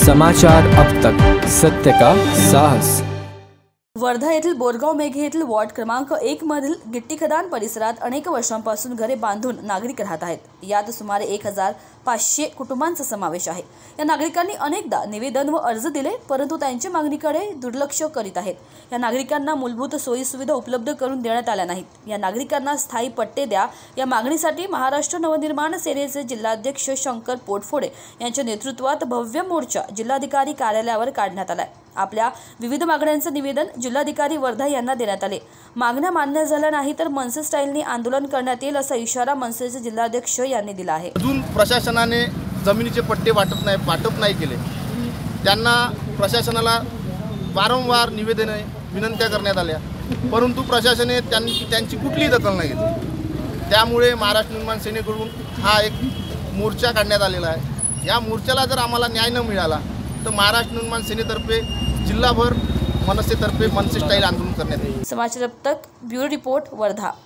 समाचार अब तक, सत्य का साहस। वर्धा येथील बोरगाव मेघे येथील वॉर्ड क्रमांक 1 मधील गिट्टी खदान परिसरात अनेक वर्षांपासून घरे बांधून नागरिक राहत आहेत। यात सुमारे 1500 कुटुंबांचा समावेश आहे। या नागरिकांनी अनेकदा निवेदन व अर्ज दिले, परंतु त्यांच्या मागणीकडे दुर्लक्ष करीत आहेत। या नागरिकांना मूलभूत सोयी सुविधा उपलब्ध करून देण्यात आल्या नाहीत। या नागरिकांना स्थायी पट्टे द्या या मागणीसाठी महाराष्ट्र नवनिर्माण सेनेचे जिल्हाध्यक्ष शंकर पोटफोडे यांच्या नेतृत्वात भव्य मोर्चा जिल्हाधिकारी कार्यालयावर काढण्यात आला। आपल्या विविध मागण्यांचे निवेदन जिल्हाधिकारी वर्धा यांना देण्यात आले। मागण्या मान्य झाल्या नाही तर मनसे स्टाईलने आंदोलन करण्यात येईल असा इशारा मनसेचे जिल्हाध्यक्ष यांनी दिला आहे। अजून प्रशासनाने जमिनीचे पट्टे वाटप नाही केले। त्यांना प्रशासनाला वारंवार निवेदने विनंत्या करण्यात आल्या, परंतु प्रशासनाने त्यांची कुठलीही दखल नाही घेतली। त्यामुळे महाराष्ट्र निर्माण सेनेकडून हा एक मोर्चा काढण्यात आलेला आहे। या मोर्चाला जर आम्हाला न्याय न मिळाला तर महाराष्ट्र निर्माण सेनेतर्फे जिल्हाभर मनसेतर्फे मनसे स्टाईल आंदोलन करण्यात येईल। समाचार अब तक ब्युरो रिपोर्ट वर्धा।